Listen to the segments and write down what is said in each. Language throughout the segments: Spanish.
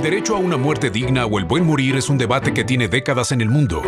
derecho a una muerte digna o el buen morir es un debate que tiene décadas en el mundo.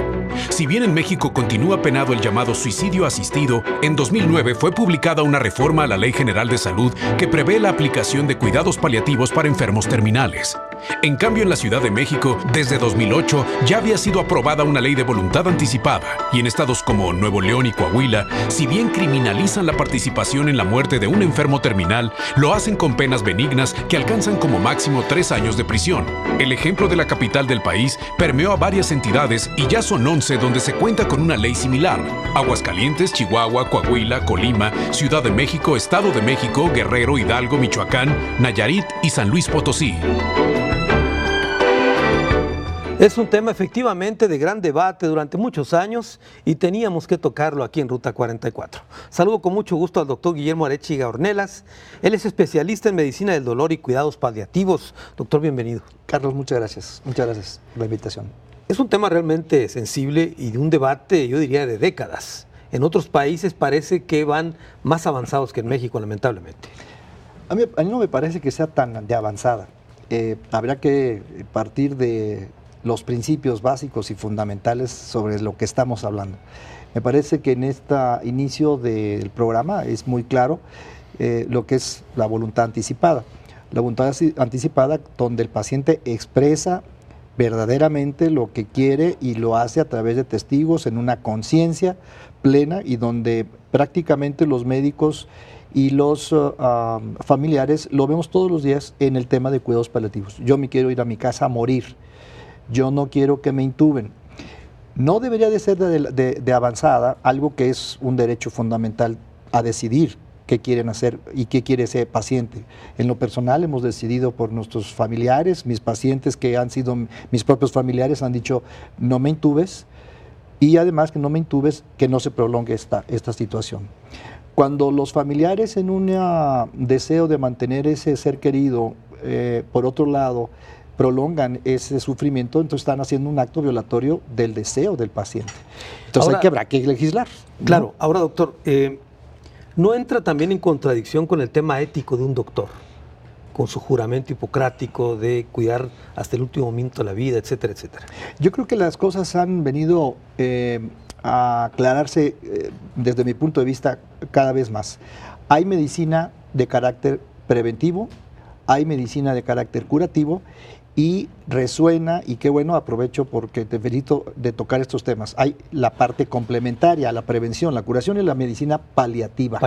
Si bien en México continúa penado el llamado suicidio asistido, en 2009 fue publicada una reforma a la Ley General de Salud que prevé la aplicación de cuidados paliativos para enfermos terminales. En cambio, en la Ciudad de México, desde 2008 ya había sido aprobada una ley de voluntad anticipada, y en estados como Nuevo León y Coahuila, si bien criminalizan la participación en la muerte de un enfermo terminal, lo hacen con penas benignas que alcanzan como máximo 3 años de prisión. El ejemplo de la capital del país permeó a varias entidades y ya son 11 donde se cuenta con una ley similar: Aguascalientes, Chihuahua, Coahuila, Colima, Ciudad de México, Estado de México, Guerrero, Hidalgo, Michoacán, Nayarit y San Luis Potosí. Es un tema efectivamente de gran debate durante muchos años y teníamos que tocarlo aquí en Ruta 44. Saludo con mucho gusto al doctor Guillermo Arechiga Ornelas. Él es especialista en medicina del dolor y cuidados paliativos. Doctor, bienvenido. Carlos, muchas gracias. Muchas gracias por la invitación. Es un tema realmente sensible y de un debate, yo diría, de décadas. En otros países parece que van más avanzados que en México, lamentablemente. A mí no me parece que sea tan de avanzada. Habrá que partir de los principios básicos y fundamentales sobre lo que estamos hablando. Me parece que en este inicio del programa es muy claro lo que es la voluntad anticipada. La voluntad anticipada donde el paciente expresa verdaderamente lo que quiere y lo hace a través de testigos en una conciencia plena y donde prácticamente los médicos y los familiares lo vemos todos los días en el tema de cuidados paliativos. Yo me quiero ir a mi casa a morir. Yo no quiero que me intuben. No debería de ser de avanzada algo que es un derecho fundamental a decidir qué quieren hacer y qué quiere ese paciente. En lo personal hemos decidido por nuestros familiares, mis pacientes que han sido mis propios familiares han dicho no me intubes y además que no me intubes, que no se prolongue esta situación. Cuando los familiares en un deseo de mantener ese ser querido, por otro lado, prolongan ese sufrimiento, entonces están haciendo un acto violatorio del deseo del paciente. Entonces ahora, habrá que legislar, ¿no? Claro. Ahora, doctor, ¿no entra también en contradicción con el tema ético de un doctor? Con su juramento hipocrático de cuidar hasta el último momento la vida, etcétera, etcétera. Yo creo que las cosas han venido a aclararse desde mi punto de vista cada vez más. Hay medicina de carácter preventivo, hay medicina de carácter curativo, y resuena, y qué bueno, aprovecho porque te felicito de tocar estos temas. Hay la parte complementaria a la prevención, la curación y la medicina paliativa.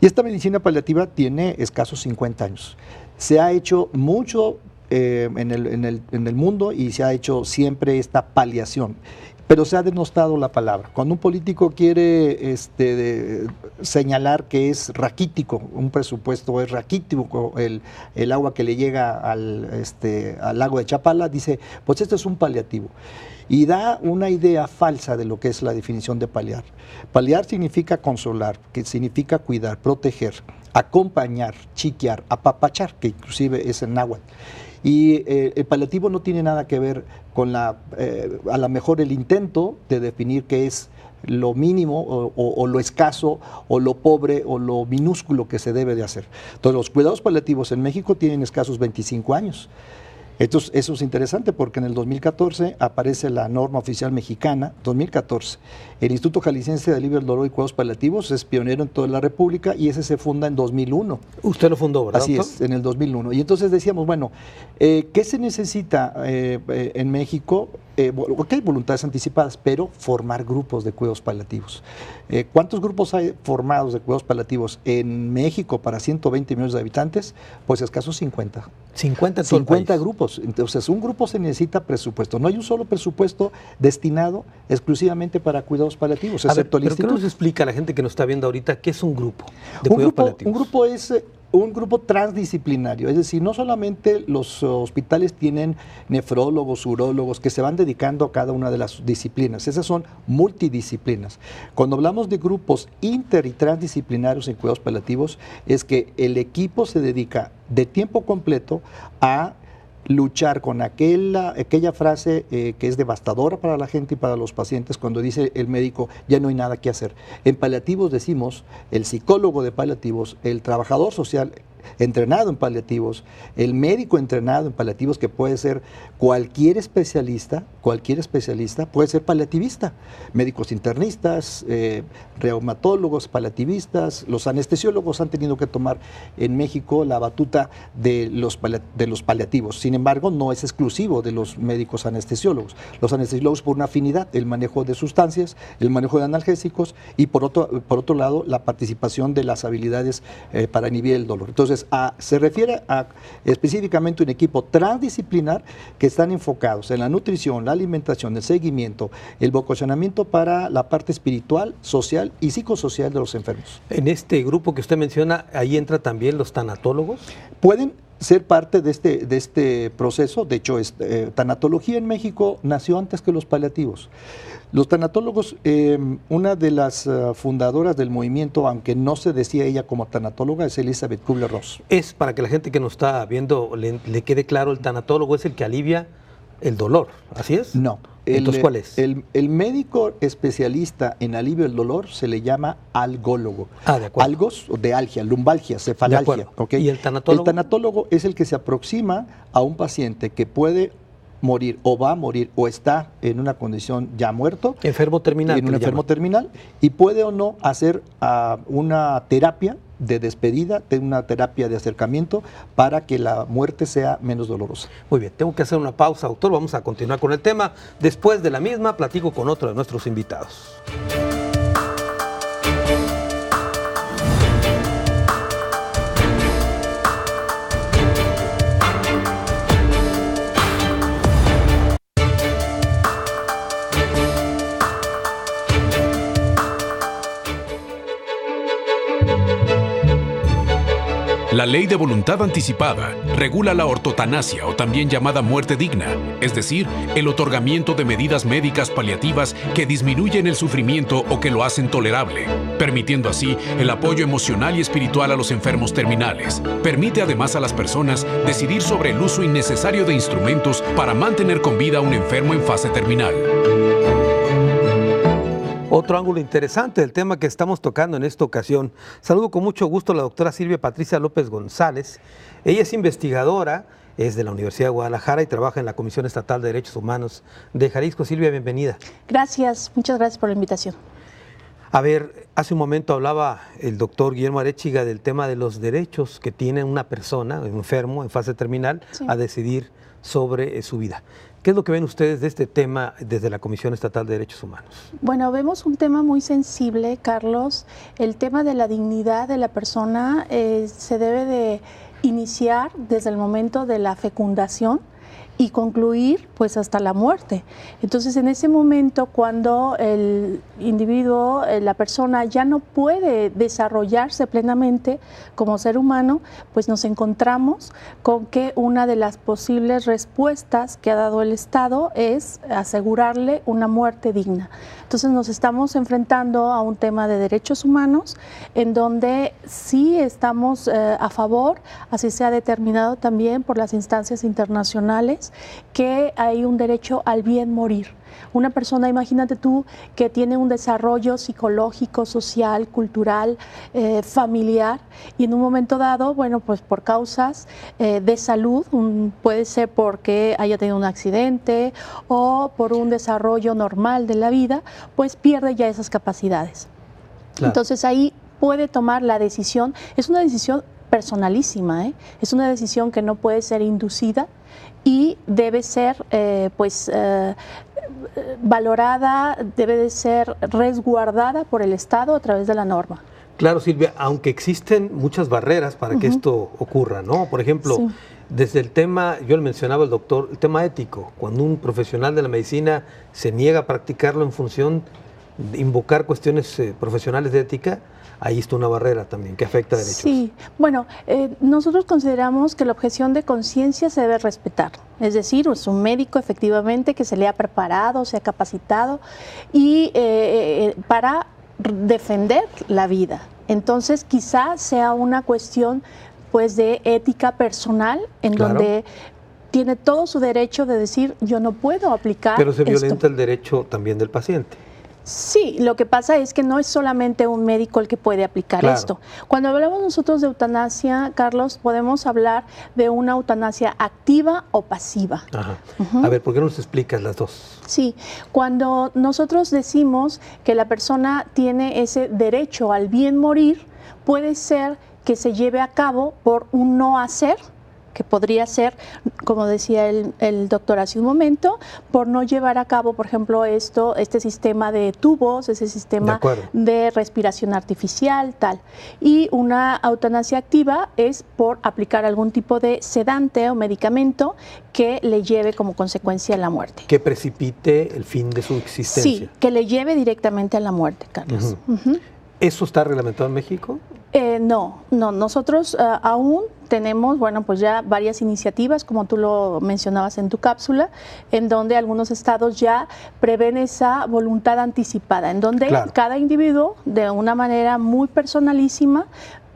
Y esta medicina paliativa tiene escasos 50 años. Se ha hecho mucho en el mundo y se ha hecho siempre esta paliación. Pero se ha denostado la palabra. Cuando un político quiere señalar que es raquítico, un presupuesto es raquítico, el agua que le llega al lago de Chapala, dice, pues esto es un paliativo. Y da una idea falsa de lo que es la definición de paliar. Paliar significa consolar, que significa cuidar, proteger, acompañar, chiquear, apapachar, que inclusive es en náhuatl. Y el paliativo no tiene nada que ver con a lo mejor el intento de definir qué es lo mínimo o lo escaso o lo pobre o lo minúsculo que se debe de hacer. Entonces los cuidados paliativos en México tienen escasos 25 años. Eso es interesante porque en el 2014 aparece la norma oficial mexicana, 2014. El Instituto Jalisciense de Alivio del Dolor y Cuidados Paliativos es pionero en toda la República y ese se funda en 2001. Usted lo fundó, ¿verdad? Así es, en el 2001. Y entonces decíamos, bueno, ¿qué se necesita en México? Ok, voluntades anticipadas, pero formar grupos de cuidados paliativos. ¿Cuántos grupos hay formados de cuidados paliativos en México para 120 millones de habitantes? Pues escasos 50. 50 grupos. Entonces, un grupo se necesita presupuesto. No hay un solo presupuesto destinado exclusivamente para cuidados paliativos, excepto el instituto. ¿Pero qué nos explica a la gente que nos está viendo ahorita qué es un grupo de cuidados paliativos? Un grupo es un grupo transdisciplinario, es decir, no solamente los hospitales tienen nefrólogos, urólogos que se van dedicando a cada una de las disciplinas, esas son multidisciplinas. Cuando hablamos de grupos inter y transdisciplinarios en cuidados paliativos, es que el equipo se dedica de tiempo completo a luchar con aquella frase que es devastadora para la gente y para los pacientes cuando dice el médico, ya no hay nada que hacer. En paliativos decimos, el psicólogo de paliativos, el trabajador social entrenado en paliativos, el médico entrenado en paliativos, que puede ser cualquier especialista puede ser paliativista, médicos internistas, reumatólogos, paliativistas, los anestesiólogos han tenido que tomar en México la batuta de los paliativos. Sin embargo, no es exclusivo de los médicos anestesiólogos. Los anestesiólogos por una afinidad, el manejo de sustancias, el manejo de analgésicos y por otro lado la participación de las habilidades para inhibir el dolor. Entonces, se refiere a específicamente un equipo transdisciplinar que están enfocados en la nutrición, la alimentación, el seguimiento, el vocacionamiento para la parte espiritual, social y psicosocial de los enfermos. En este grupo que usted menciona, ahí entra también los tanatólogos. Pueden ser parte de este proceso. De hecho, tanatología en México nació antes que los paliativos. Los tanatólogos, una de las fundadoras del movimiento, aunque no se decía ella como tanatóloga, es Elizabeth Kubler-Ross. Es para que la gente que nos está viendo le quede claro, el tanatólogo es el que alivia el dolor, ¿así es? No. Entonces, ¿cuál es? El médico especialista en alivio del dolor se le llama algólogo. De acuerdo. Algos de algia, lumbalgia, cefalalgia. ¿Okay? ¿Y el tanatólogo? El tanatólogo es el que se aproxima a un paciente que puede morir o va a morir o está en una condición ya muerto. Enfermo terminal. En un enfermo terminal, y puede o no hacer una terapia de despedida, una terapia de acercamiento para que la muerte sea menos dolorosa. Muy bien, tengo que hacer una pausa, doctor. Vamos a continuar con el tema. Después de la misma, platico con otro de nuestros invitados. La ley de voluntad anticipada regula la ortotanasia, o también llamada muerte digna, es decir, el otorgamiento de medidas médicas paliativas que disminuyen el sufrimiento o que lo hacen tolerable, permitiendo así el apoyo emocional y espiritual a los enfermos terminales. Permite además a las personas decidir sobre el uso innecesario de instrumentos para mantener con vida a un enfermo en fase terminal. Otro ángulo interesante del tema que estamos tocando en esta ocasión. Saludo con mucho gusto a la doctora Silvia Patricia López González. Ella es investigadora, es de la Universidad de Guadalajara y trabaja en la Comisión Estatal de Derechos Humanos de Jalisco. Silvia, bienvenida. Gracias, muchas gracias por la invitación. A ver, hace un momento hablaba el doctor Guillermo Arechiga del tema de los derechos que tiene una persona, un enfermo en fase terminal, sí, a decidir sobre su vida. ¿Qué es lo que ven ustedes de este tema desde la Comisión Estatal de Derechos Humanos? Bueno, vemos un tema muy sensible, Carlos. El tema de la dignidad de la persona se debe de iniciar desde el momento de la fecundación y concluir pues hasta la muerte. Entonces, en ese momento, cuando el individuo, la persona ya no puede desarrollarse plenamente como ser humano, pues nos encontramos con que una de las posibles respuestas que ha dado el Estado es asegurarle una muerte digna. Entonces, nos estamos enfrentando a un tema de derechos humanos en donde sí estamos a favor, así se ha determinado también por las instancias internacionales, que hay un derecho al bien morir. Una persona, imagínate tú, que tiene un desarrollo psicológico, social, cultural, familiar, y en un momento dado, bueno, pues por causas de salud, puede ser porque haya tenido un accidente o por un desarrollo normal de la vida, pues pierde ya esas capacidades. Claro. Entonces ahí puede tomar la decisión, es una decisión personalísima, es una decisión que no puede ser inducida y debe ser valorada, debe de ser resguardada por el Estado a través de la norma. Claro, Silvia, aunque existen muchas barreras para que esto ocurra, ¿no? Por ejemplo, sí, desde el tema, yo le mencionaba al doctor, el tema ético, cuando un profesional de la medicina se niega a practicarlo en función de invocar cuestiones profesionales de ética, ahí está una barrera también que afecta a derechos. Sí, bueno, nosotros consideramos que la objeción de conciencia se debe respetar. Es decir, es un médico efectivamente que se le ha preparado, se ha capacitado y para defender la vida. Entonces, quizás sea una cuestión pues de ética personal en donde tiene todo su derecho de decir yo no puedo aplicar. Pero se violenta el derecho también del paciente. Sí, lo que pasa es que no es solamente un médico el que puede aplicar esto. Cuando hablamos nosotros de eutanasia, Carlos, podemos hablar de una eutanasia activa o pasiva. Ajá. A ver, ¿por qué no nos explicas las dos? Sí, cuando nosotros decimos que la persona tiene ese derecho al bien morir, puede ser que se lleve a cabo por un no hacer, que podría ser, como decía el doctor hace un momento, por no llevar a cabo, por ejemplo, este sistema de tubos, ese sistema de respiración artificial, tal. Y una eutanasia activa es por aplicar algún tipo de sedante o medicamento que le lleve como consecuencia a la muerte. Que precipite el fin de su existencia. Sí, que le lleve directamente a la muerte, Carlos. ¿Eso está reglamentado en México? No, nosotros aún tenemos, bueno, pues ya varias iniciativas, como tú lo mencionabas en tu cápsula, en donde algunos estados ya prevén esa voluntad anticipada, en donde cada individuo, de una manera muy personalísima,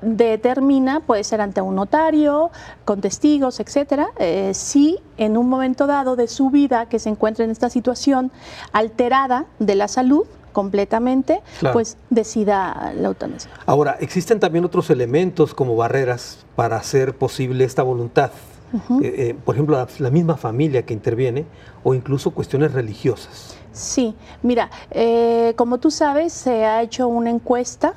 determina, puede ser ante un notario, con testigos, etcétera, si en un momento dado de su vida que se encuentra en esta situación alterada de la salud, completamente, pues decida la eutanasia. Ahora, existen también otros elementos como barreras para hacer posible esta voluntad. Por ejemplo, la misma familia que interviene o incluso cuestiones religiosas. Sí, mira, como tú sabes, se ha hecho una encuesta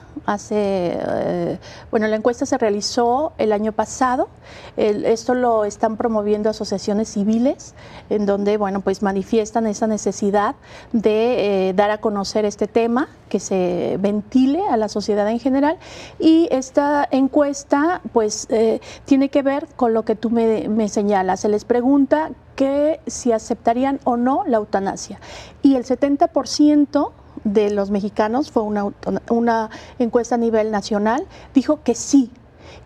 la encuesta se realizó el año pasado. Esto lo están promoviendo asociaciones civiles, en donde, bueno, pues manifiestan esa necesidad de dar a conocer este tema, que se ventile a la sociedad en general. Y esta encuesta, pues, tiene que ver con lo que tú me señalas. Se les pregunta que si aceptarían o no la eutanasia. Y el 70% de los mexicanos, fue una encuesta a nivel nacional, dijo que sí.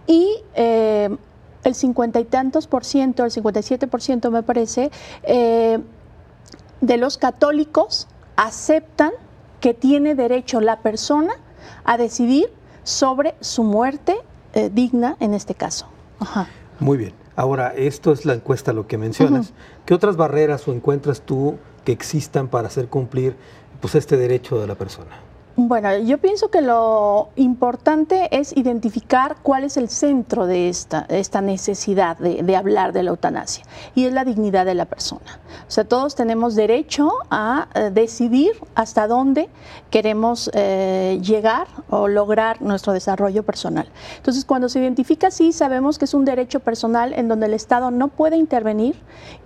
Y el 50 y tantos por ciento, el 57% me parece, de los católicos aceptan que tiene derecho la persona a decidir sobre su muerte digna en este caso. Ajá. Muy bien. Ahora, esto es la encuesta, lo que mencionas. ¿Qué otras barreras o encuentras tú que existan para hacer cumplir pues este derecho de la persona? Bueno, yo pienso que lo importante es identificar cuál es el centro de esta necesidad de hablar de la eutanasia, y es la dignidad de la persona. O sea, todos tenemos derecho a decidir hasta dónde queremos llegar o lograr nuestro desarrollo personal. Entonces, cuando se identifica así, sabemos que es un derecho personal en donde el Estado no puede intervenir,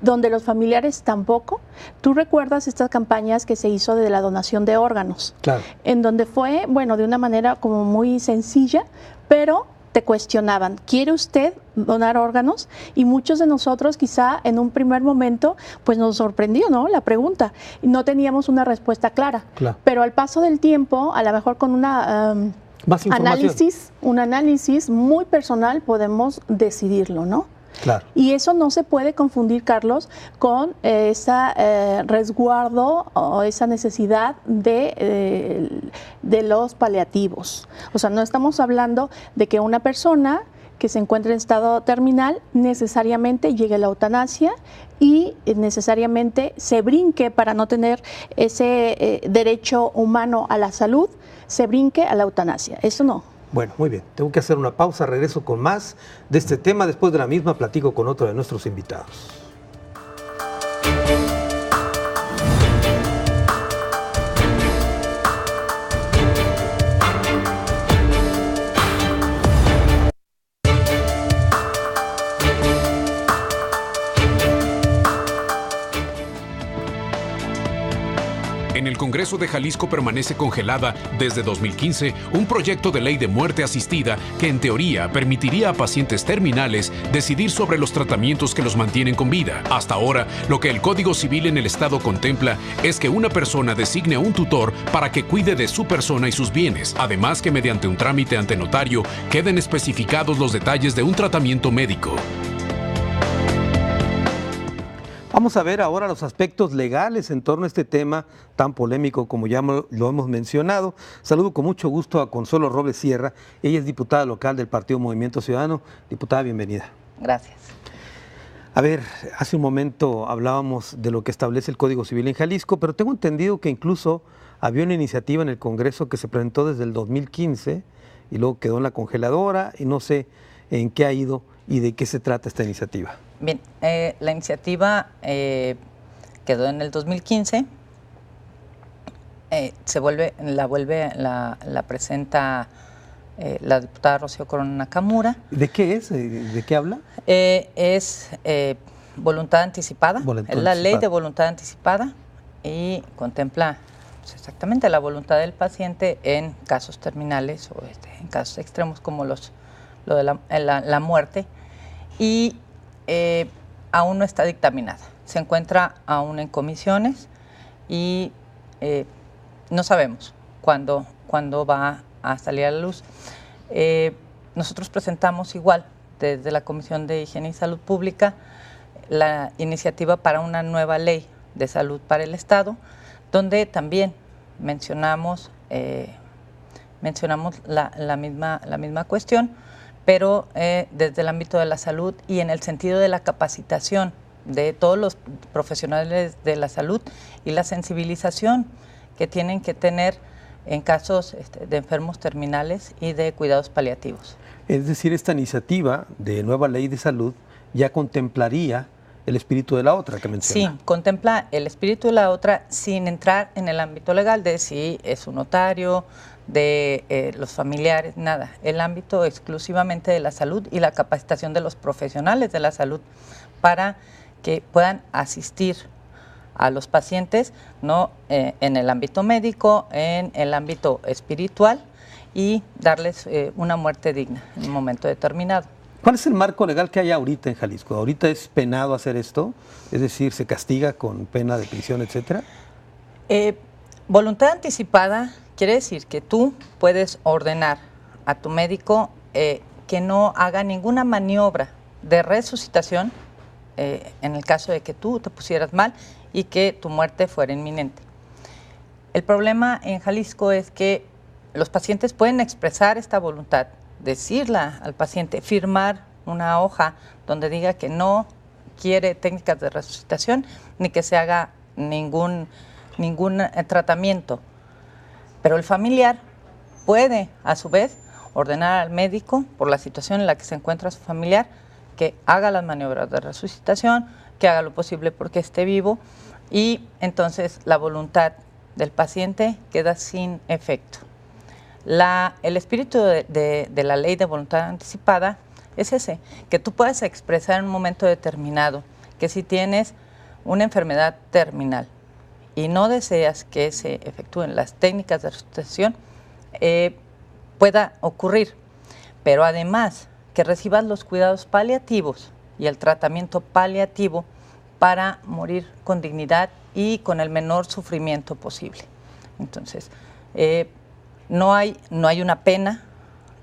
donde los familiares tampoco. Tú recuerdas estas campañas que se hizo de la donación de órganos. Claro. En donde fue, bueno, de una manera como muy sencilla, pero te cuestionaban, ¿quiere usted donar órganos? Y muchos de nosotros quizá en un primer momento pues nos sorprendió, ¿no?, la pregunta. No teníamos una respuesta clara. Pero al paso del tiempo, a lo mejor con un análisis muy personal podemos decidirlo, ¿no? Claro. Y eso no se puede confundir, Carlos, con ese resguardo o esa necesidad de los paliativos. O sea, no estamos hablando de que una persona que se encuentra en estado terminal necesariamente llegue a la eutanasia y necesariamente se brinque, para no tener ese derecho humano a la salud, se brinque a la eutanasia. Eso no. Bueno, muy bien. Tengo que hacer una pausa. Regreso con más de este tema. Después de la misma platico con otro de nuestros invitados. En el Congreso de Jalisco permanece congelada desde 2015 un proyecto de ley de muerte asistida que en teoría permitiría a pacientes terminales decidir sobre los tratamientos que los mantienen con vida. Hasta ahora, lo que el Código Civil en el Estado contempla es que una persona designe a un tutor para que cuide de su persona y sus bienes. Además, que mediante un trámite ante notario queden especificados los detalles de un tratamiento médico. Vamos a ver ahora los aspectos legales en torno a este tema tan polémico como ya lo hemos mencionado. Saludo con mucho gusto a Consuelo Robles Sierra. Ella es diputada local del Partido Movimiento Ciudadano. Diputada, bienvenida. Gracias. A ver, hace un momento hablábamos de lo que establece el Código Civil en Jalisco, pero tengo entendido que incluso había una iniciativa en el Congreso que se presentó desde el 2015 y luego quedó en la congeladora y no sé en qué ha ido y de qué se trata esta iniciativa. Bien, la iniciativa quedó en el 2015, la presenta la diputada Rocío Corona Nakamura. ¿De qué es? ¿De qué habla? Es voluntad anticipada, Voluntad es la ley anticipada. de voluntad anticipada y contempla pues, exactamente la voluntad del paciente en casos terminales o en casos extremos como lo de la muerte y aún no está dictaminada. Se encuentra aún en comisiones y no sabemos cuándo va a salir a la luz. Nosotros presentamos igual desde la Comisión de Higiene y Salud Pública la iniciativa para una nueva ley de salud para el Estado, donde también mencionamos la misma cuestión, pero desde el ámbito de la salud y en el sentido de la capacitación de todos los profesionales de la salud y la sensibilización que tienen que tener en casos de enfermos terminales y de cuidados paliativos. Es decir, esta iniciativa de nueva ley de salud ya contemplaría el espíritu de la otra que menciona. Sí, contempla el espíritu de la otra sin entrar en el ámbito legal de si es un notario, de los familiares, nada. El ámbito exclusivamente de la salud y la capacitación de los profesionales de la salud para que puedan asistir a los pacientes, ¿no? En el ámbito médico, en el ámbito espiritual y darles una muerte digna en un momento determinado. ¿Cuál es el marco legal que hay ahorita en Jalisco? ¿Ahorita es penado hacer esto? Es decir, ¿se castiga con pena de prisión, etcétera? Voluntad anticipada quiere decir que tú puedes ordenar a tu médico que no haga ninguna maniobra de resucitación en el caso de que tú te pusieras mal y que tu muerte fuera inminente. El problema en Jalisco es que los pacientes pueden expresar esta voluntad, decirla al paciente, firmar una hoja donde diga que no quiere técnicas de resucitación ni que se haga ningún tratamiento. Pero el familiar puede, a su vez, ordenar al médico, por la situación en la que se encuentra su familiar, que haga las maniobras de resucitación, que haga lo posible porque esté vivo, y entonces la voluntad del paciente queda sin efecto. El espíritu de la ley de voluntad anticipada es ese, que tú puedas expresar en un momento determinado que si tienes una enfermedad terminal y no deseas que se efectúen las técnicas de resucitación, pueda ocurrir, pero además que recibas los cuidados paliativos y el tratamiento paliativo para morir con dignidad y con el menor sufrimiento posible. Entonces, no hay una pena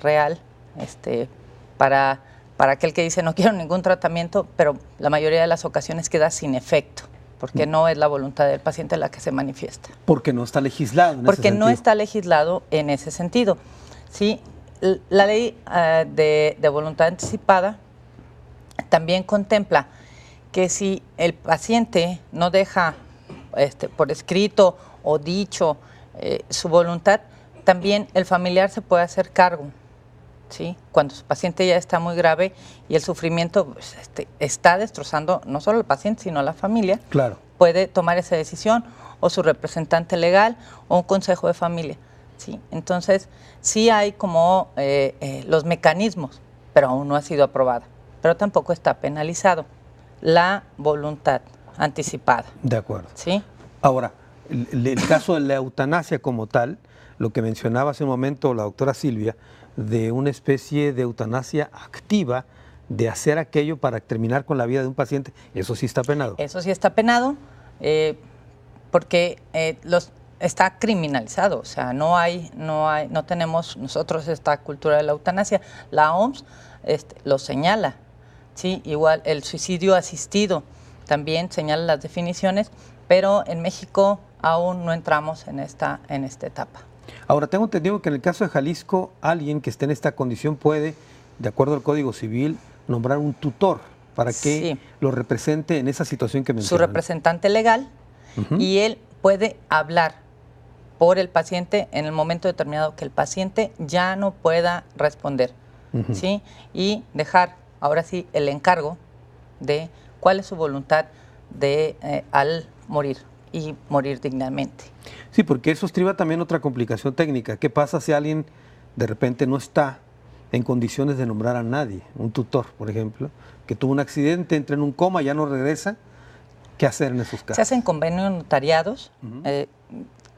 real para aquel que dice no quiero ningún tratamiento, pero la mayoría de las ocasiones queda sin efecto, porque no es la voluntad del paciente la que se manifiesta. Porque no está legislado en ese Porque no sentido. está legislado en ese sentido. Sí, la ley de voluntad anticipada también contempla que si el paciente no deja por escrito o dicho su voluntad, también el familiar se puede hacer cargo, ¿sí? Cuando su paciente ya está muy grave y el sufrimiento pues, está destrozando no solo al paciente, sino a la familia, Claro. puede tomar esa decisión o su representante legal o un consejo de familia, ¿sí? Entonces, sí hay como los mecanismos, pero aún no ha sido aprobada, pero tampoco está penalizado la voluntad anticipada. De acuerdo. ¿Sí? Ahora, el caso de la eutanasia como tal, lo que mencionaba hace un momento la doctora Silvia, de una especie de eutanasia activa, de hacer aquello para terminar con la vida de un paciente, eso sí está penado. Eso sí está penado porque está criminalizado, o sea, no tenemos nosotros esta cultura de la eutanasia. La OMS lo señala, ¿sí? Igual el suicidio asistido también señala las definiciones, pero en México aún no entramos en esta etapa. Ahora, tengo entendido que en el caso de Jalisco, alguien que esté en esta condición puede, de acuerdo al Código Civil, nombrar un tutor para que Sí. lo represente en esa situación que Su mencionan. representante legal y él puede hablar por el paciente en el momento determinado que el paciente ya no pueda responder, ¿sí? Y dejar, ahora sí, el encargo de cuál es su voluntad de al morir y morir dignamente. Sí, porque eso estriba también otra complicación técnica. ¿Qué pasa si alguien de repente no está en condiciones de nombrar a nadie? Un tutor, por ejemplo, que tuvo un accidente, entra en un coma, ya no regresa. ¿Qué hacer en esos casos? Se hacen convenios notariados,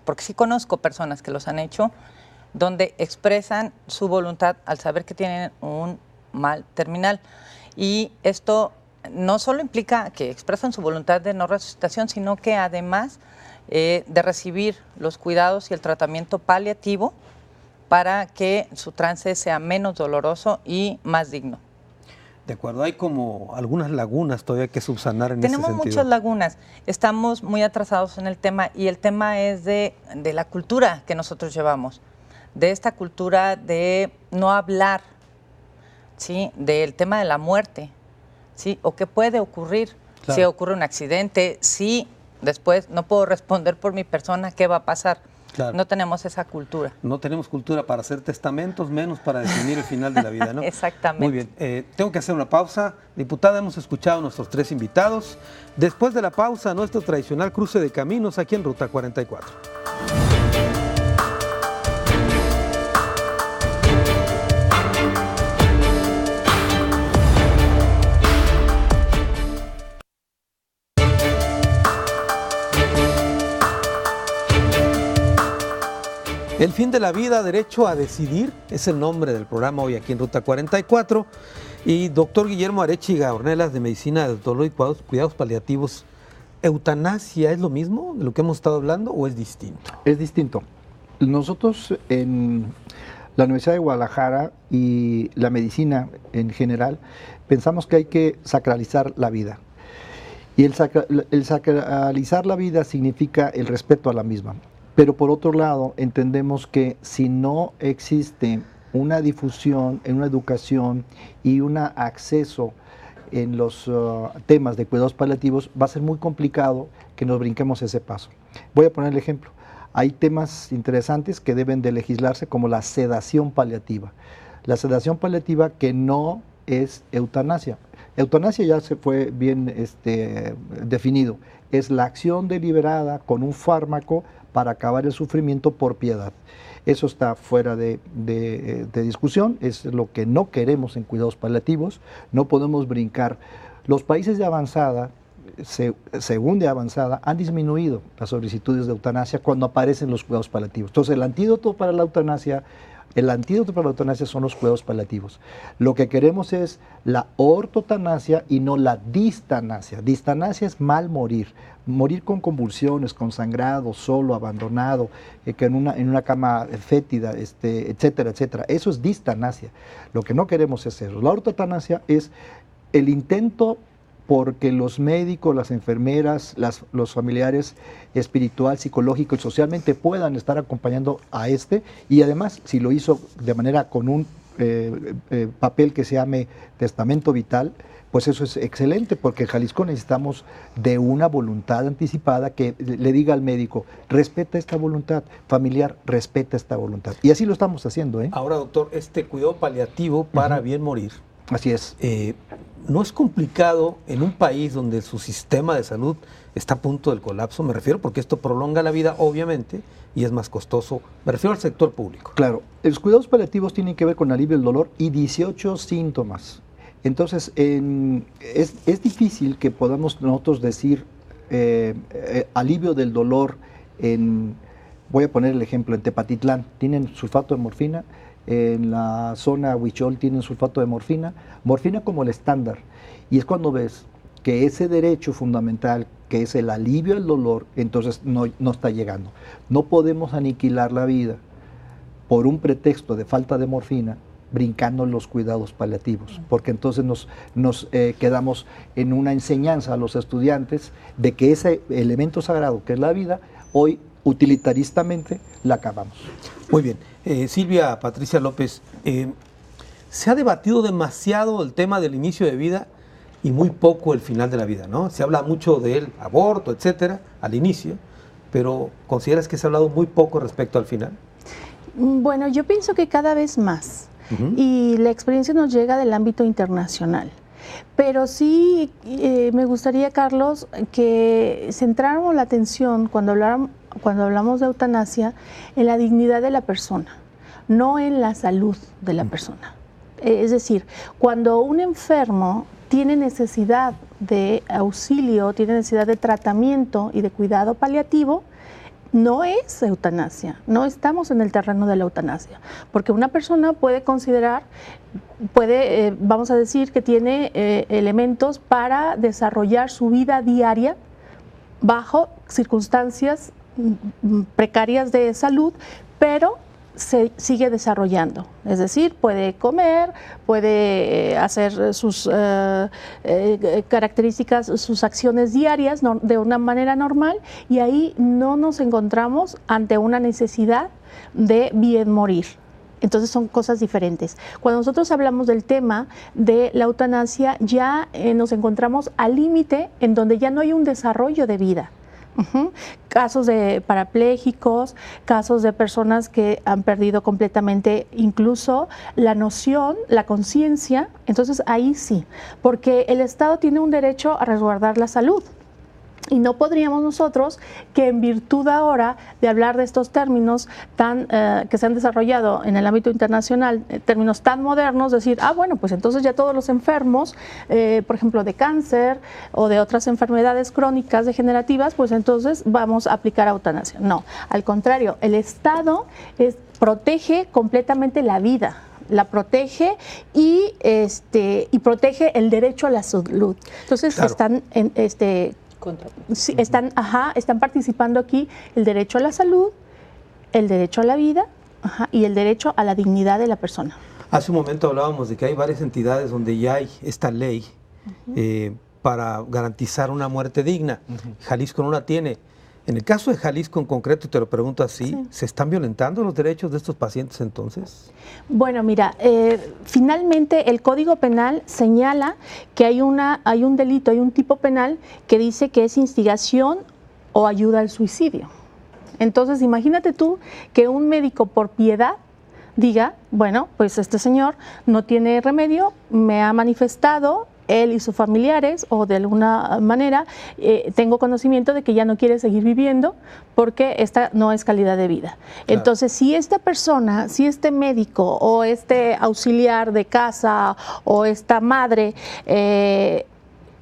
porque sí conozco personas que los han hecho, donde expresan su voluntad al saber que tienen un mal terminal. Y esto no solo implica que expresan su voluntad de no resucitación, sino que además de recibir los cuidados y el tratamiento paliativo para que su trance sea menos doloroso y más digno. De acuerdo, hay como algunas lagunas todavía que subsanar en ese sentido. Tenemos muchas lagunas, estamos muy atrasados en el tema y el tema es de la cultura que nosotros llevamos, de esta cultura de no hablar, ¿sí? Del tema de la muerte, ¿sí? O qué puede ocurrir, claro. Si ocurre un accidente, si después no puedo responder por mi persona, ¿qué va a pasar? Claro. No tenemos esa cultura. No tenemos cultura para hacer testamentos, menos para definir el final de la vida, ¿no? Exactamente. Muy bien, tengo que hacer una pausa. Diputada, hemos escuchado a nuestros 3 invitados. Después de la pausa, nuestro tradicional cruce de caminos aquí en Ruta 44. El fin de la vida, derecho a decidir, es el nombre del programa hoy aquí en Ruta 44. Y doctor Guillermo Arechiga Ornelas, de Medicina del Dolor y Cuidados Paliativos, ¿eutanasia es lo mismo de lo que hemos estado hablando o es distinto? Es distinto. Nosotros en la Universidad de Guadalajara y la medicina en general pensamos que hay que sacralizar la vida. Y el sacralizar la vida significa el respeto a la misma. Pero por otro lado, entendemos que si no existe una difusión, una educación y un acceso en los temas de cuidados paliativos, va a ser muy complicado que nos brinquemos ese paso. Voy a poner el ejemplo. Hay temas interesantes que deben de legislarse, como la sedación paliativa. La sedación paliativa que no es eutanasia. Eutanasia ya se fue bien definido. Es la acción deliberada con un fármaco para acabar el sufrimiento por piedad. Eso está fuera de discusión, es lo que no queremos en cuidados paliativos, no podemos brincar. Los países de avanzada, según de avanzada, han disminuido las solicitudes de eutanasia cuando aparecen los cuidados paliativos. Entonces el antídoto para la eutanasia son los cuidados paliativos. Lo que queremos es la ortotanasia y no la distanasia. Distanasia es mal morir. Morir con convulsiones, con sangrado, solo, abandonado, que en una cama fétida, etcétera, etcétera. Eso es distanasia. Lo que no queremos es eso. La ortotanasia es el intento porque los médicos, las enfermeras, los familiares espiritual, psicológico y socialmente puedan estar acompañando a y además, si lo hizo de manera con un papel que se llame testamento vital, pues eso es excelente, porque en Jalisco necesitamos de una voluntad anticipada que le diga al médico, respeta esta voluntad, familiar, respeta esta voluntad. Y así lo estamos haciendo, ¿eh? Ahora, doctor, este cuidado paliativo para bien morir. Así es. ¿No es complicado en un país donde su sistema de salud está a punto del colapso? Me refiero porque esto prolonga la vida, obviamente, y es más costoso. Me refiero al sector público. Claro, los cuidados paliativos tienen que ver con alivio del dolor y 18 síntomas. Entonces, es difícil que podamos nosotros decir alivio del dolor voy a poner el ejemplo, en Tepatitlán tienen sulfato de morfina, en la zona Huichol tienen sulfato de morfina como el estándar. Y es cuando ves que ese derecho fundamental, que es el alivio del dolor, entonces no está llegando. No podemos aniquilar la vida por un pretexto de falta de morfina, brincando los cuidados paliativos, porque entonces nos quedamos en una enseñanza a los estudiantes de que ese elemento sagrado que es la vida, hoy utilitaristamente la acabamos. Muy bien. Silvia Patricia López, se ha debatido demasiado el tema del inicio de vida y muy poco el final de la vida, ¿no? Se habla mucho del aborto, etcétera, al inicio, pero ¿consideras que se ha hablado muy poco respecto al final? Bueno, yo pienso que cada vez más. Y la experiencia nos llega del ámbito internacional. Pero sí me gustaría, Carlos, que centráramos la atención cuando hablamos de eutanasia en la dignidad de la persona, no en la salud de la persona. Es decir, cuando un enfermo tiene necesidad de auxilio, tiene necesidad de tratamiento y de cuidado paliativo, no es eutanasia, no estamos en el terreno de la eutanasia, porque una persona puede considerar, vamos a decir que tiene elementos para desarrollar su vida diaria bajo circunstancias precarias de salud, pero se sigue desarrollando, es decir, puede comer, puede hacer sus características, sus acciones diarias de una manera normal, y ahí no nos encontramos ante una necesidad de bien morir. Entonces son cosas diferentes. Cuando nosotros hablamos del tema de la eutanasia, ya nos encontramos al límite en donde ya no hay un desarrollo de vida. Casos de parapléjicos, casos de personas que han perdido completamente incluso la noción, la conciencia. Entonces ahí sí, porque el Estado tiene un derecho a resguardar la salud. Y no podríamos nosotros, que en virtud ahora de hablar de estos términos que se han desarrollado en el ámbito internacional, términos tan modernos, decir, bueno, pues entonces ya todos los enfermos, por ejemplo, de cáncer o de otras enfermedades crónicas degenerativas, pues entonces vamos a aplicar eutanasia. No, al contrario, el Estado protege completamente la vida, la protege y protege el derecho a la salud. Entonces claro. Están participando aquí el derecho a la salud, el derecho a la vida y el derecho a la dignidad de la persona. Hace un momento hablábamos de que hay varias entidades donde ya hay esta ley para garantizar una muerte digna. Jalisco no la tiene. En el caso de Jalisco en concreto, te lo pregunto así, sí. ¿Se están violentando los derechos de estos pacientes entonces? Bueno, mira, finalmente el Código Penal señala que hay un delito, hay un tipo penal que dice que es instigación o ayuda al suicidio. Entonces, imagínate tú que un médico por piedad diga, bueno, pues este señor no tiene remedio, me ha manifestado, él y sus familiares, o de alguna manera tengo conocimiento de que ya no quiere seguir viviendo porque esta no es calidad de vida. Claro. Entonces, si esta persona, si este médico o este auxiliar de casa o esta madre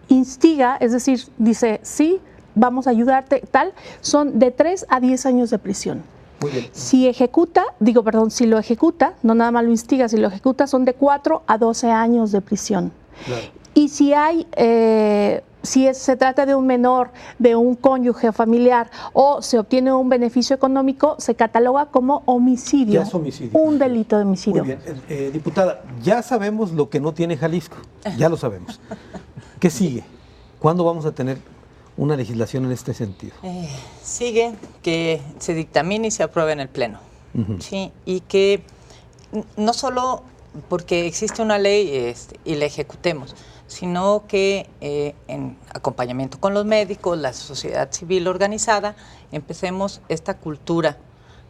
instiga, es decir, dice, sí, vamos a ayudarte, tal, son de 3 a 10 años de prisión. Muy bien. Si lo ejecuta, no nada más lo instiga, si lo ejecuta son de 4 a 12 años de prisión. Claro. Y si se trata de un menor, de un cónyuge familiar, o se obtiene un beneficio económico, se cataloga como homicidio. Ya es homicidio. Un delito de homicidio. Muy bien. Diputada, ya sabemos lo que no tiene Jalisco, ya lo sabemos. ¿Qué sigue? ¿Cuándo vamos a tener una legislación en este sentido? Sigue que se dictamine y se apruebe en el Pleno. ¿Sí? Y que no solo porque existe una ley y la ejecutemos, sino que en acompañamiento con los médicos, la sociedad civil organizada, empecemos esta cultura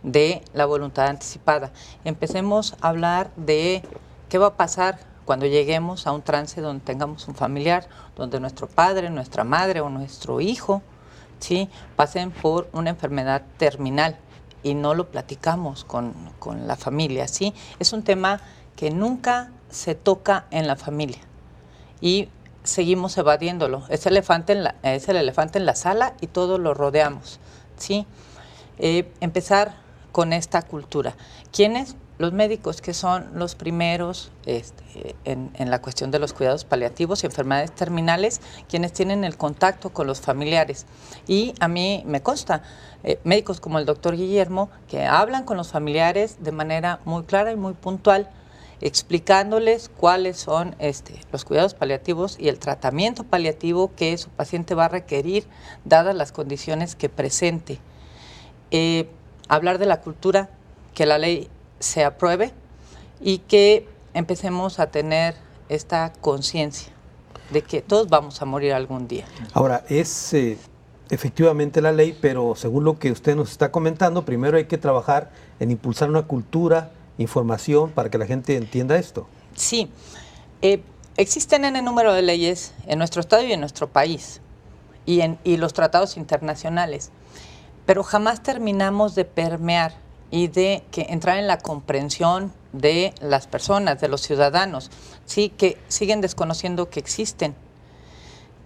de la voluntad anticipada. Empecemos a hablar de qué va a pasar cuando lleguemos a un trance donde tengamos un familiar, donde nuestro padre, nuestra madre o nuestro hijo, ¿sí?, pasen por una enfermedad terminal y no lo platicamos con la familia, ¿sí? Es un tema que nunca se toca en la familia y seguimos evadiéndolo. Es el elefante en la sala y todos lo rodeamos, ¿sí? Empezar con esta cultura. ¿Quiénes? Los médicos, que son los primeros en la cuestión de los cuidados paliativos y enfermedades terminales, quienes tienen el contacto con los familiares. Y a mí me consta, médicos como el doctor Guillermo, que hablan con los familiares de manera muy clara y muy puntual, explicándoles cuáles son los cuidados paliativos y el tratamiento paliativo que su paciente va a requerir, dadas las condiciones que presente. Hablar de la cultura, que la ley se apruebe y que empecemos a tener esta conciencia de que todos vamos a morir algún día. Ahora, es efectivamente la ley, pero según lo que usted nos está comentando, primero hay que trabajar en impulsar una cultura, información, para que la gente entienda esto. Sí, existen en el número de leyes en nuestro estado y en nuestro país, y los tratados internacionales, pero jamás terminamos de permear y de entrar en la comprensión de las personas, de los ciudadanos, ¿sí? Que siguen desconociendo que existen.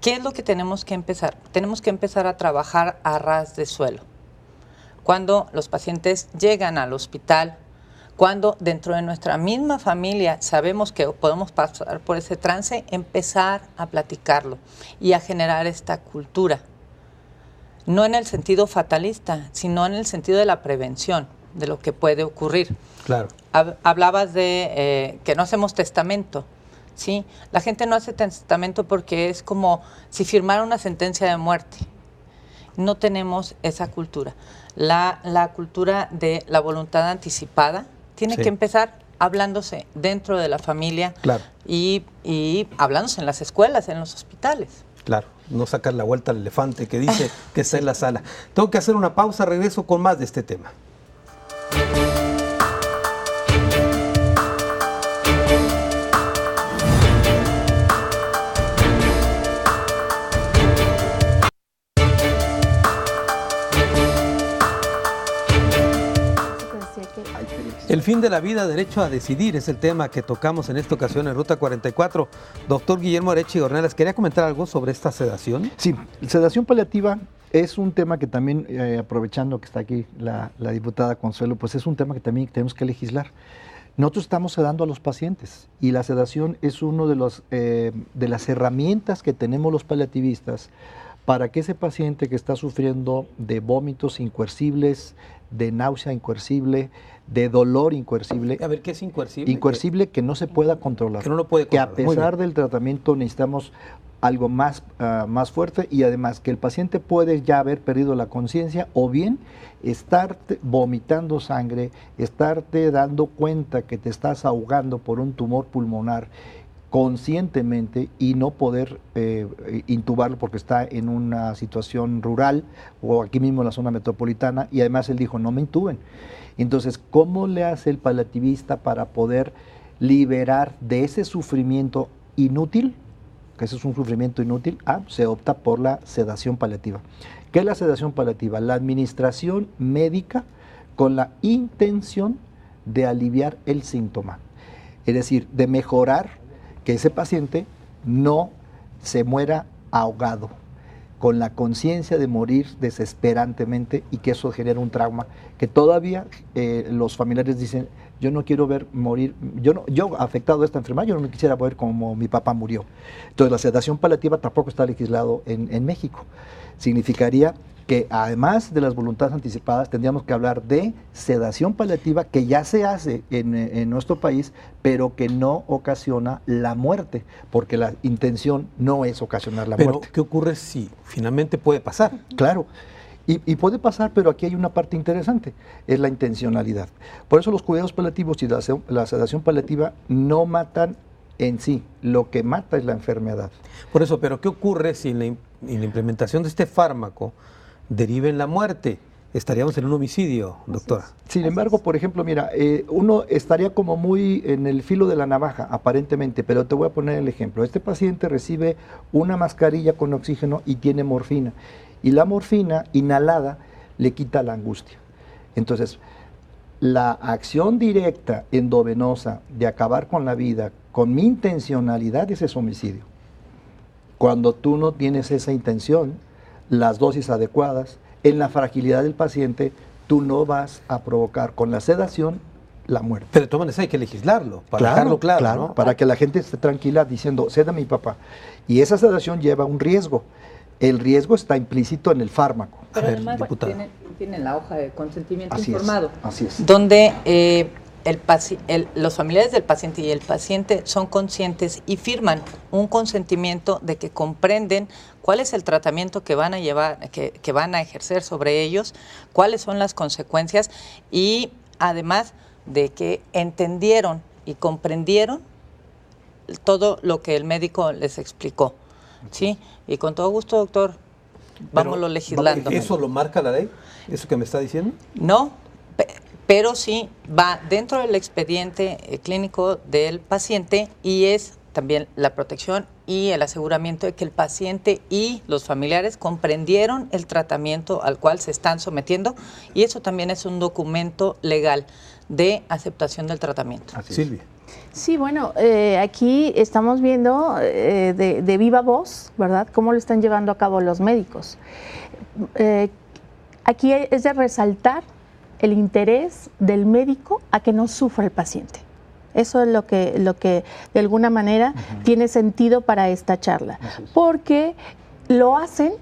¿Qué es lo que tenemos que empezar? Tenemos que empezar a trabajar a ras de suelo. Cuando los pacientes llegan al hospital, cuando dentro de nuestra misma familia sabemos que podemos pasar por ese trance, empezar a platicarlo y a generar esta cultura. No en el sentido fatalista, sino en el sentido de la prevención de lo que puede ocurrir. Claro. Hablabas de que no hacemos testamento. Sí, la gente no hace testamento porque es como si firmara una sentencia de muerte. No tenemos esa cultura. La cultura de la voluntad anticipada tiene que empezar hablándose dentro de la familia, claro, y hablándose en las escuelas, en los hospitales. Claro, no sacar la vuelta al elefante que dice que está en la sala. Tengo que hacer una pausa, regreso con más de este tema. El fin de la vida, derecho a decidir, es el tema que tocamos en esta ocasión en Ruta 44. Doctor Guillermo Arechiga Ornelas, ¿quería comentar algo sobre esta sedación? Sí, sedación paliativa es un tema que también, aprovechando que está aquí la diputada Consuelo, pues es un tema que también tenemos que legislar. Nosotros estamos sedando a los pacientes y la sedación es uno de las herramientas que tenemos los paliativistas para que ese paciente que está sufriendo de vómitos incoercibles, de náusea incoercible, de dolor incoercible. A ver, ¿qué es incoercible? Incoercible que no se pueda controlar. Que no lo puede controlar. Que a pesar del tratamiento necesitamos algo más fuerte, y además que el paciente puede ya haber perdido la conciencia o bien estarte vomitando sangre, estarte dando cuenta que te estás ahogando por un tumor pulmonar conscientemente y no poder intubarlo porque está en una situación rural o aquí mismo en la zona metropolitana, y además él dijo, no me intuben. Entonces, ¿cómo le hace el paliativista para poder liberar de ese sufrimiento inútil? Que ese es un sufrimiento inútil. Se opta por la sedación paliativa. ¿Qué es la sedación paliativa? La administración médica con la intención de aliviar el síntoma, es decir, de mejorar que ese paciente no se muera ahogado, con la conciencia de morir desesperantemente, y que eso genera un trauma que todavía los familiares dicen, yo no quiero ver morir, yo afectado a esta enfermedad, yo no me quisiera ver como mi papá murió. Entonces la sedación paliativa tampoco está legislado en México. Significaría que además de las voluntades anticipadas tendríamos que hablar de sedación paliativa, que ya se hace en nuestro país, pero que no ocasiona la muerte, porque la intención no es ocasionar la muerte. Pero, ¿qué ocurre si finalmente puede pasar? Claro, y puede pasar, pero aquí hay una parte interesante, es la intencionalidad. Por eso los cuidados paliativos y la sedación paliativa no matan en sí, lo que mata es la enfermedad. Por eso, pero ¿qué ocurre si en la implementación de este fármaco derive en la muerte? Estaríamos en un homicidio, doctora. Sin embargo, por ejemplo, mira, uno estaría como muy en el filo de la navaja, aparentemente, pero te voy a poner el ejemplo. Este paciente recibe una mascarilla con oxígeno y tiene morfina, y la morfina inhalada le quita la angustia. Entonces, la acción directa endovenosa de acabar con la vida con mi intencionalidad es homicidio. Cuando tú no tienes esa intención, las dosis adecuadas, en la fragilidad del paciente, tú no vas a provocar con la sedación la muerte. Pero de todas maneras hay que legislarlo, para dejarlo claro, ¿no? Para que la gente esté tranquila diciendo, ceda a mi papá. Y esa sedación lleva un riesgo. El riesgo está implícito en el fármaco. Pero además tienen la hoja de consentimiento informado. Así es. Donde los familiares del paciente y el paciente son conscientes y firman un consentimiento de que comprenden cuál es el tratamiento que van a llevar, que van a ejercer sobre ellos, cuáles son las consecuencias, y además de que entendieron y comprendieron todo lo que el médico les explicó. ¿Sí? Y con todo gusto, doctor, vámonos legislando. ¿Eso lo marca la ley? ¿Eso que me está diciendo? No, pero sí va dentro del expediente clínico del paciente y es también la protección y el aseguramiento de que el paciente y los familiares comprendieron el tratamiento al cual se están sometiendo, y eso también es un documento legal de aceptación del tratamiento. Silvia. Sí, bueno, aquí estamos viendo de viva voz, ¿verdad?, cómo lo están llevando a cabo los médicos. Aquí es de resaltar el interés del médico a que no sufra el paciente. Eso es lo que de alguna manera tiene sentido para esta charla, porque lo hacen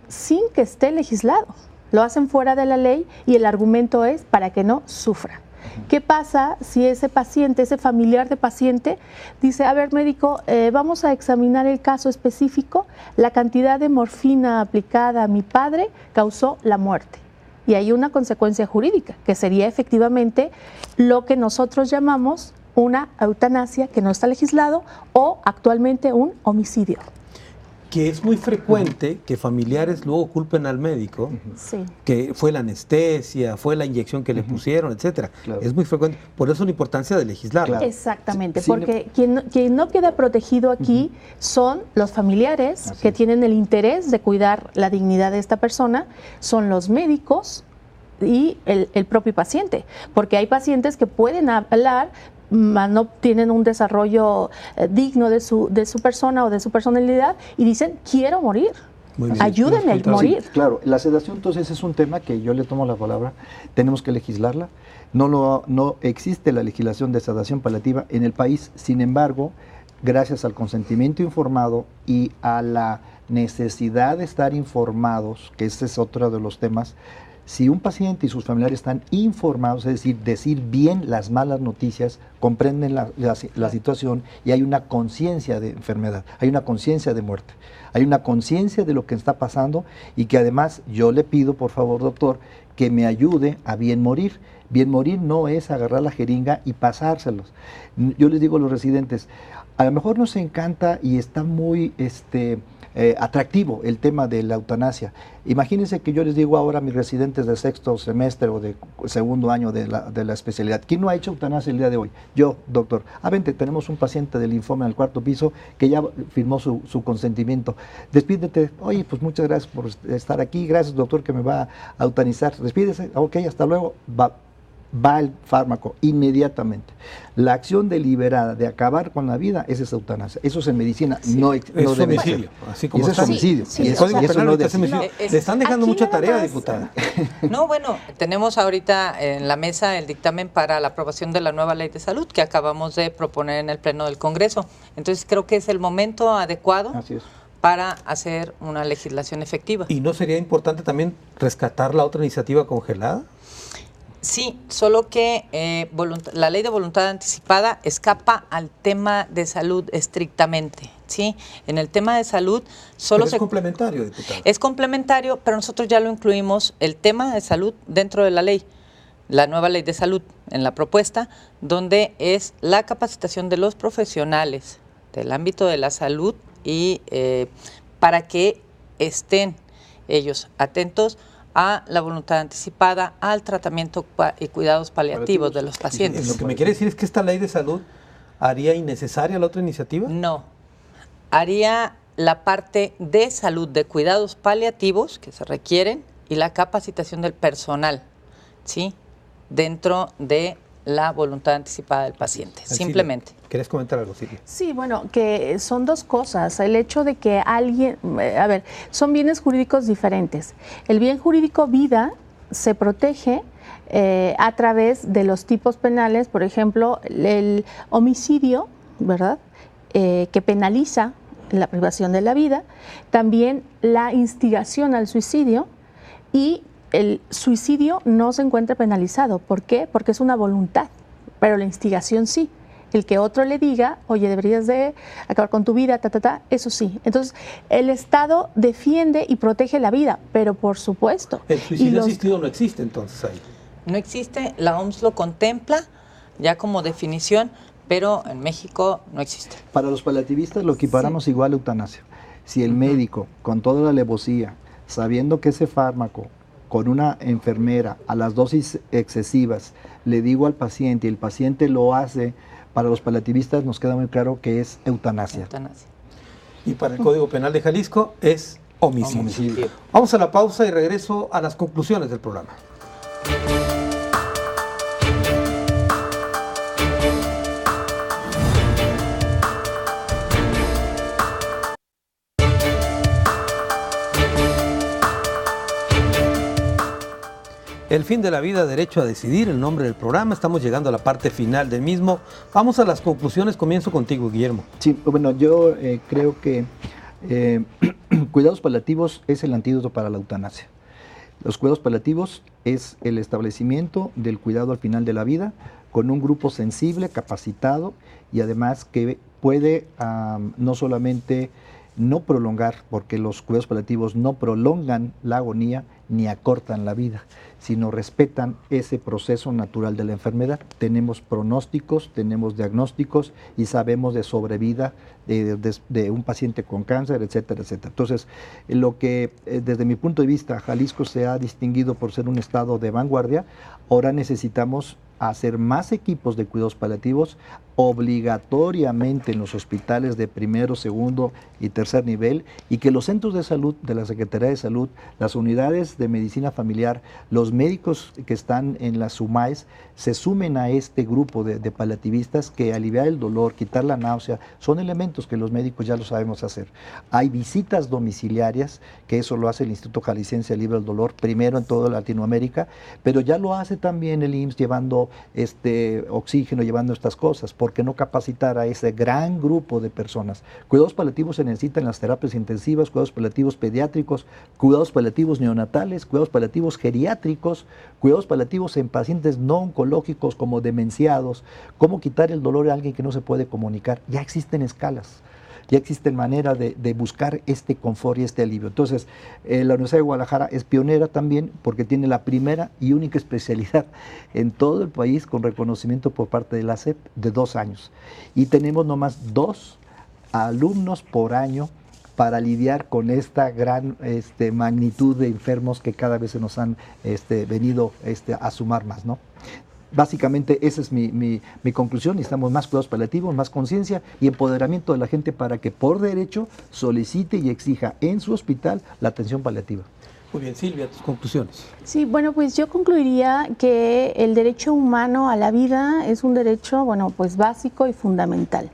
sin que esté legislado, lo hacen fuera de la ley y el argumento es para que no sufra. ¿Qué pasa si ese paciente, ese familiar de paciente, dice, a ver, médico, vamos a examinar el caso específico, la cantidad de morfina aplicada a mi padre causó la muerte? Y hay una consecuencia jurídica, que sería efectivamente lo que nosotros llamamos una eutanasia, que no está legislado, o actualmente un homicidio. Que es muy frecuente que familiares luego culpen al médico, Sí. que fue la anestesia, fue la inyección que le pusieron, etcétera. Claro. Es muy frecuente. Por eso la importancia de legislarla. Claro. Exactamente, Sí, porque quien no queda protegido aquí son los familiares que tienen el interés de cuidar la dignidad de esta persona, son los médicos y el propio paciente, porque hay pacientes que pueden hablar, no tienen un desarrollo digno de su persona o de su personalidad y dicen, quiero morir, Muy bien. ayúdenme a morir. Sí, claro, la sedación entonces es un tema que yo le tomo la palabra, tenemos que legislarla, no existe la legislación de sedación paliativa en el país, sin embargo, gracias al consentimiento informado y a la necesidad de estar informados, que ese es otro de los temas, si un paciente y sus familiares están informados, es decir bien las malas noticias, comprenden la situación y hay una conciencia de enfermedad, hay una conciencia de muerte, hay una conciencia de lo que está pasando y que además yo le pido, por favor, doctor, que me ayude a bien morir. Bien morir no es agarrar la jeringa y pasárselos. Yo les digo a los residentes, a lo mejor nos encanta y está muy atractivo el tema de la eutanasia. Imagínense que yo les digo ahora a mis residentes de sexto semestre o de segundo año de la especialidad, ¿quién no ha hecho eutanasia el día de hoy? Yo, doctor. Vente, tenemos un paciente de linfoma en el cuarto piso que ya firmó su consentimiento. Despídete. Oye, pues muchas gracias por estar aquí. Gracias, doctor, que me va a eutanizar. Despídese. Ok, hasta luego. Va el fármaco inmediatamente. La acción deliberada de acabar con la vida es esa eutanasia. Eso es en medicina, no debe homicidio, ser. así como Y eso es está. homicidio. Sí, Y El eso, Código y eso Penal no ahorita debe es homicidio. No, Le están dejando aquí mucha nada tarea, más. diputada. No, bueno, tenemos ahorita en la mesa el dictamen para la aprobación de la nueva ley de salud que acabamos de proponer en el Pleno del Congreso. Entonces creo que es el momento adecuado Así es. para hacer una legislación efectiva. ¿Y no sería importante también rescatar la otra iniciativa congelada? Sí, solo que la ley de voluntad anticipada escapa al tema de salud estrictamente, ¿sí? En el tema de salud solo Pero es complementario, diputada. es complementario, pero nosotros ya lo incluimos el tema de salud dentro de la ley, la nueva ley de salud en la propuesta, donde es la capacitación de los profesionales del ámbito de la salud y para que estén ellos atentos a la voluntad anticipada, al tratamiento y cuidados paliativos de los pacientes. Lo que me quiere decir es que esta ley de salud haría innecesaria la otra iniciativa. No, haría la parte de salud, de cuidados paliativos que se requieren y la capacitación del personal, ¿sí? Dentro de la voluntad anticipada del paciente, simplemente. ¿Querés comentar algo, Silvia? Sí, bueno, que son dos cosas. El hecho de que alguien, son bienes jurídicos diferentes. El bien jurídico vida se protege a través de los tipos penales, por ejemplo, el homicidio, ¿verdad? Que penaliza la privación de la vida, también la instigación al suicidio y el suicidio no se encuentra penalizado. ¿Por qué? Porque es una voluntad, pero la instigación sí. El que otro le diga, oye, deberías de acabar con tu vida, eso sí. Entonces, el Estado defiende y protege la vida, pero por supuesto. El suicidio asistido no existe entonces ahí. No existe, la OMS lo contempla ya como definición, pero en México no existe. Para los paliativistas lo equiparamos igual a eutanasia. Si el médico, con toda la alevosía, sabiendo que ese fármaco con una enfermera a las dosis excesivas, le digo al paciente y el paciente lo hace, para los paliativistas nos queda muy claro que es eutanasia. Y para el Código Penal de Jalisco es homicidio. Vamos a la pausa y regreso a las conclusiones del programa. El fin de la vida, derecho a decidir, el nombre del programa. Estamos llegando a la parte final del mismo. Vamos a las conclusiones. Comienzo contigo, Guillermo. Sí, bueno, yo creo que cuidados paliativos es el antídoto para la eutanasia. Los cuidados paliativos es el establecimiento del cuidado al final de la vida con un grupo sensible, capacitado y además que puede no solamente no prolongar, porque los cuidados paliativos no prolongan la agonía ni acortan la vida, sino respetan ese proceso natural de la enfermedad. Tenemos pronósticos, tenemos diagnósticos y sabemos de sobrevida de un paciente con cáncer, etcétera, etcétera. Entonces, lo que desde mi punto de vista Jalisco se ha distinguido por ser un estado de vanguardia, ahora necesitamos hacer más equipos de cuidados paliativos obligatoriamente en los hospitales de primero, segundo y tercer nivel, y que los centros de salud de la Secretaría de Salud, las unidades de medicina familiar, los médicos que están en las UMAES se sumen a este grupo de paliativistas que aliviar el dolor, quitar la náusea, son elementos que los médicos ya lo sabemos hacer. Hay visitas domiciliarias, que eso lo hace el Instituto Jalisciense Alivio del Dolor, primero en toda Latinoamérica, pero ya lo hace también el IMSS llevando oxígeno, llevando estas cosas. ¿Por qué no capacitar a ese gran grupo de personas? Cuidados paliativos se necesitan en las terapias intensivas, cuidados paliativos pediátricos, cuidados paliativos neonatales, cuidados paliativos geriátricos, cuidados paliativos en pacientes no oncológicos como demenciados. ¿Cómo quitar el dolor a alguien que no se puede comunicar? Ya existen escalas. Ya existe manera de buscar este confort y este alivio. Entonces, la Universidad de Guadalajara es pionera también porque tiene la primera y única especialidad en todo el país con reconocimiento por parte de la SEP de 2 años. Y tenemos nomás 2 alumnos por año para lidiar con esta gran magnitud de enfermos que cada vez se nos han venido a sumar más, ¿no? Básicamente esa es mi conclusión. Necesitamos más cuidados paliativos, más conciencia y empoderamiento de la gente para que por derecho solicite y exija en su hospital la atención paliativa. Muy bien, Silvia, tus conclusiones. Sí, bueno, pues yo concluiría que el derecho humano a la vida es un derecho, bueno, pues básico y fundamental.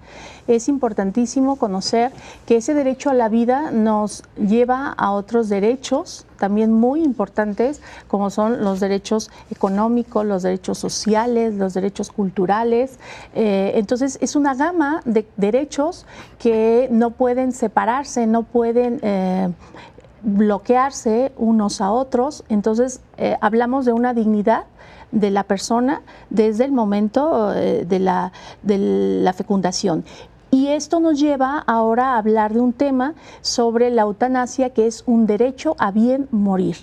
Es importantísimo conocer que ese derecho a la vida nos lleva a otros derechos también muy importantes, como son los derechos económicos, los derechos sociales, los derechos culturales. Entonces, es una gama de derechos que no pueden separarse, no pueden bloquearse unos a otros. Entonces hablamos de una dignidad de la persona desde el momento de la fecundación. Y esto nos lleva ahora a hablar de un tema sobre la eutanasia, que es un derecho a bien morir.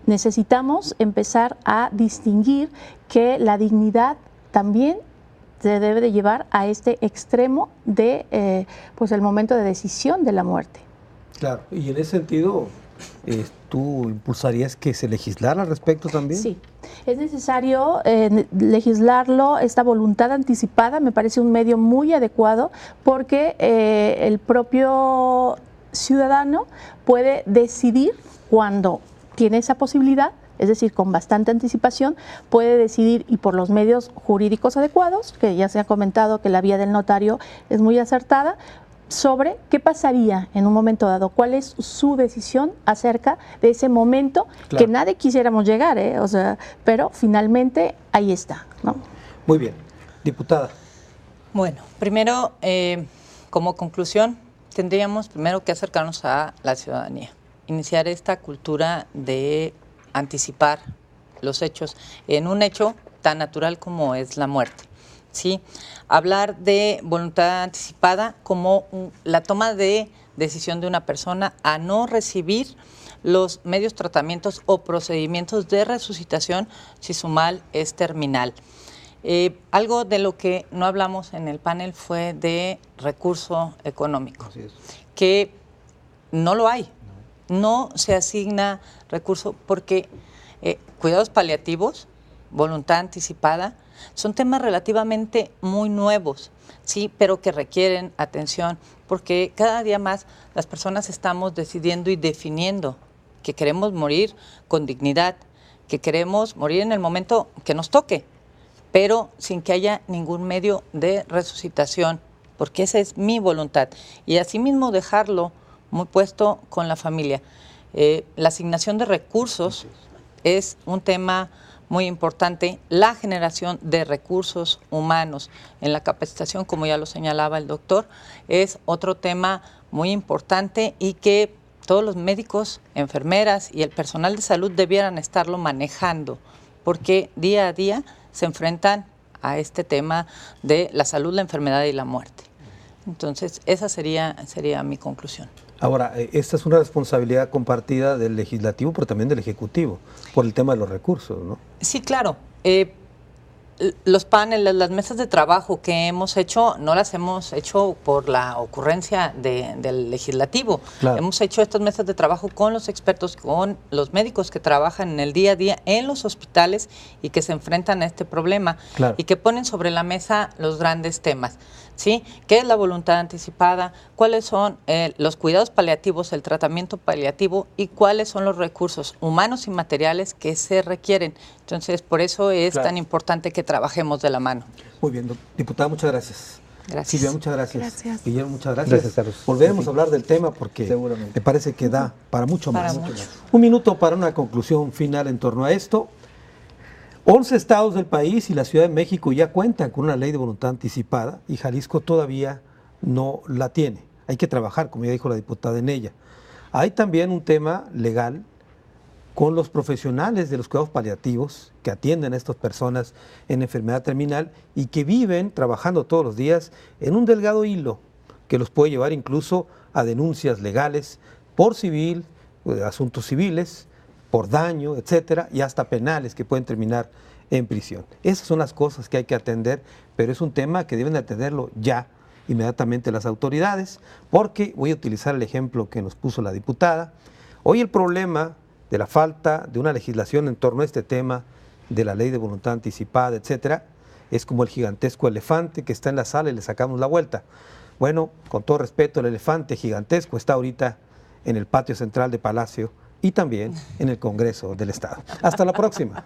Necesitamos empezar a distinguir que la dignidad también se debe de llevar a este extremo de pues el momento de decisión de la muerte. Claro, y en ese sentido, ¿tú impulsarías que se legislara al respecto también? Sí, es necesario legislarlo. Esta voluntad anticipada me parece un medio muy adecuado porque el propio ciudadano puede decidir cuando tiene esa posibilidad, es decir, con bastante anticipación, puede decidir y por los medios jurídicos adecuados, que ya se ha comentado que la vía del notario es muy acertada, sobre qué pasaría en un momento dado, cuál es su decisión acerca de ese momento, claro, que nadie quisiéramos llegar, o sea, pero finalmente ahí está, ¿no? Muy bien. Diputada. Bueno, primero, como conclusión, tendríamos primero que acercarnos a la ciudadanía, iniciar esta cultura de anticipar los hechos en un hecho tan natural como es la muerte. ¿Sí? Hablar de voluntad anticipada como la toma de decisión de una persona a no recibir los medios tratamientos o procedimientos de resucitación si su mal es terminal. Algo de lo que no hablamos en el panel fue de recurso económico, que no lo hay. no se asigna recurso porque cuidados paliativos, voluntad anticipada, son temas relativamente muy nuevos, sí, pero que requieren atención, porque cada día más las personas estamos decidiendo y definiendo que queremos morir con dignidad, que queremos morir en el momento que nos toque, pero sin que haya ningún medio de resucitación, porque esa es mi voluntad. Y asimismo dejarlo muy puesto con la familia. La asignación de recursos es un tema muy importante, la generación de recursos humanos en la capacitación, como ya lo señalaba el doctor, es otro tema muy importante y que todos los médicos, enfermeras y el personal de salud debieran estarlo manejando, porque día a día se enfrentan a este tema de la salud, la enfermedad y la muerte. Entonces, esa sería mi conclusión. Ahora, esta es una responsabilidad compartida del legislativo, pero también del ejecutivo, por el tema de los recursos, ¿no? Sí, claro. Los paneles, las mesas de trabajo que hemos hecho, no las hemos hecho por la ocurrencia del legislativo. Claro. Hemos hecho estas mesas de trabajo con los expertos, con los médicos que trabajan en el día a día en los hospitales y que se enfrentan a este problema, claro, y que ponen sobre la mesa los grandes temas. ¿Sí? ¿Qué es la voluntad anticipada? ¿Cuáles son los cuidados paliativos, el tratamiento paliativo y cuáles son los recursos humanos y materiales que se requieren? Entonces, por eso es tan importante que trabajemos de la mano. Muy bien, diputada, muchas gracias. Gracias. Silvia, muchas gracias. Gracias. Guillermo, muchas gracias. Gracias, Carlos. Volveremos a hablar del tema porque Seguramente. me parece que da para mucho más. Para mucho. Un minuto para una conclusión final en torno a esto. 11 estados del país y la Ciudad de México ya cuentan con una ley de voluntad anticipada y Jalisco todavía no la tiene. Hay que trabajar, como ya dijo la diputada, en ella. Hay también un tema legal con los profesionales de los cuidados paliativos que atienden a estas personas en enfermedad terminal y que viven trabajando todos los días en un delgado hilo que los puede llevar incluso a denuncias legales por civil, asuntos civiles, por daño, etcétera, y hasta penales que pueden terminar en prisión. Esas son las cosas que hay que atender, pero es un tema que deben de atenderlo ya, inmediatamente las autoridades, porque voy a utilizar el ejemplo que nos puso la diputada. Hoy el problema de la falta de una legislación en torno a este tema de la ley de voluntad anticipada, etcétera, es como el gigantesco elefante que está en la sala y le sacamos la vuelta. Bueno, con todo respeto, el elefante gigantesco está ahorita en el patio central de Palacio y también en el Congreso del Estado. Hasta la próxima.